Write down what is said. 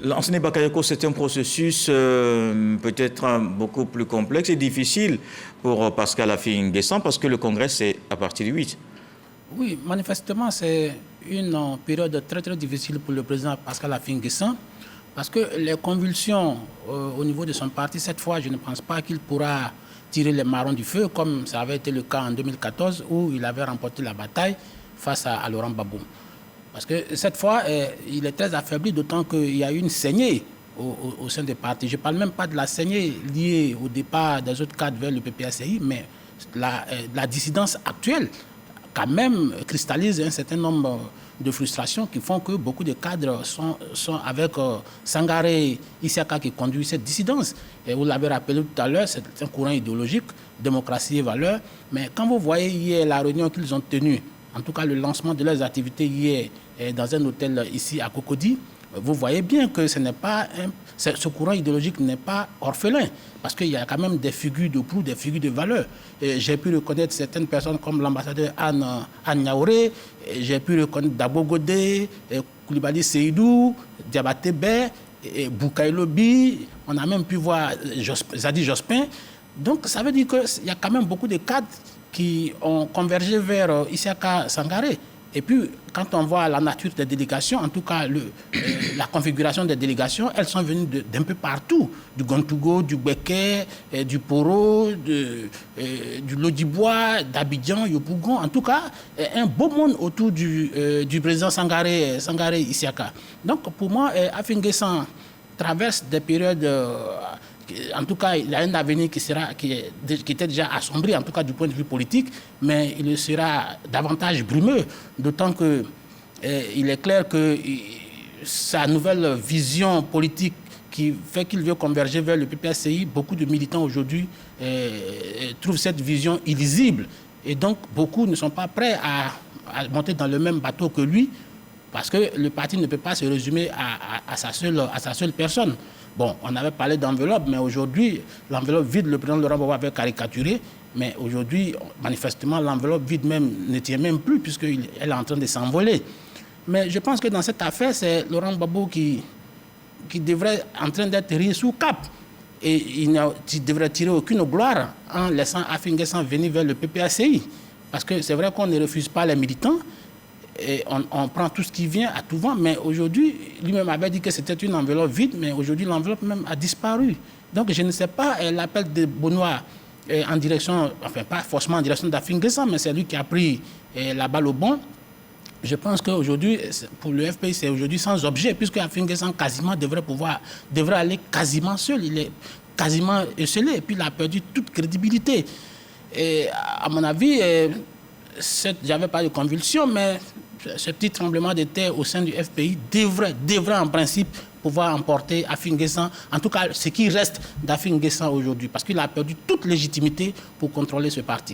Lansana Bakayoko, c'est un processus peut-être beaucoup plus complexe et difficile pour Pascal Affi-N'Guessan parce que le Congrès, c'est à partir du 8. Oui, manifestement, c'est une période très très difficile pour le président Pascal Affi-N'Guessan parce que les convulsions au niveau de son parti, cette fois, je ne pense pas qu'il pourra tirer les marrons du feu comme ça avait été le cas en 2014 où il avait remporté la bataille face à Laurent Gbagbo. Parce que cette fois, il est très affaibli, d'autant qu'il y a eu une saignée au sein des partis. Je ne parle même pas de la saignée liée au départ des autres cadres vers le PPACI, mais la dissidence actuelle, quand même, cristallise un certain nombre de frustrations qui font que beaucoup de cadres sont avec Sangaré Isiaka qui conduit cette dissidence. Et vous l'avez rappelé tout à l'heure, c'est un courant idéologique, démocratie et valeurs. Mais quand vous voyez hier la réunion qu'ils ont tenue, en tout cas le lancement de leurs activités hier dans un hôtel ici à Cocody, vous voyez bien que ce courant idéologique n'est pas orphelin, parce qu'il y a quand même des figures de proue, des figures de valeur. J'ai pu reconnaître certaines personnes comme l'ambassadeur Anne Niaouré, j'ai pu reconnaître Dabo Godé, Koulibaly Seydou, Diabaté Bey, Boukaï Lobi, on a même pu voir Zadi Jospin. Donc ça veut dire qu'il y a quand même beaucoup de cadres qui ont convergé vers Isiaka Sangaré. Et puis, quand on voit la nature des délégations, en tout cas la configuration des délégations, elles sont venues d'un peu partout. Du Gontougo, du Béké, du Poro, du Lodibois, d'Abidjan, Yopougon. En tout cas, un beau monde autour du président Sangaré Isiaka. Donc, pour moi, Affi-N'Guessan traverse des périodes... en tout cas, il y a un avenir qui était déjà assombri, en tout cas du point de vue politique, mais il sera davantage brumeux, d'autant qu'il est clair que sa nouvelle vision politique qui fait qu'il veut converger vers le PPACI, beaucoup de militants aujourd'hui trouvent cette vision illisible. Et donc, beaucoup ne sont pas prêts à monter dans le même bateau que lui, parce que le parti ne peut pas se résumer à sa seule personne. Bon, on avait parlé d'enveloppe, mais aujourd'hui, l'enveloppe vide, le président Laurent Gbagbo avait caricaturé, mais aujourd'hui, manifestement, l'enveloppe vide même ne tient même plus, puisqu'elle est en train de s'envoler. Mais je pense que dans cette affaire, c'est Laurent Gbagbo qui devrait en train d'être ris sous cap. Et il ne devrait tirer aucune gloire en laissant Affi-N'Guessan venir vers le PPACI. Parce que c'est vrai qu'on ne refuse pas les militants, et on prend tout ce qui vient à tout vent, mais aujourd'hui, lui-même avait dit que c'était une enveloppe vide, mais aujourd'hui, l'enveloppe même a disparu. Donc, je ne sais pas, l'appel de Benoît en direction, enfin, pas forcément en direction d'Affi-N'Guessan, mais c'est lui qui a pris la balle au bon. Je pense qu'aujourd'hui, pour le FPI, c'est aujourd'hui sans objet, puisque Affi-N'Guessan quasiment devrait aller quasiment seul. Il est quasiment esselé, et puis il a perdu toute crédibilité. Et à mon avis, j'avais pas de convulsion, mais ce petit tremblement de terre au sein du FPI devrait en principe pouvoir emporter Affi-N'Guessan, en tout cas ce qui reste d'Affi-N'Guessan aujourd'hui, parce qu'il a perdu toute légitimité pour contrôler ce parti.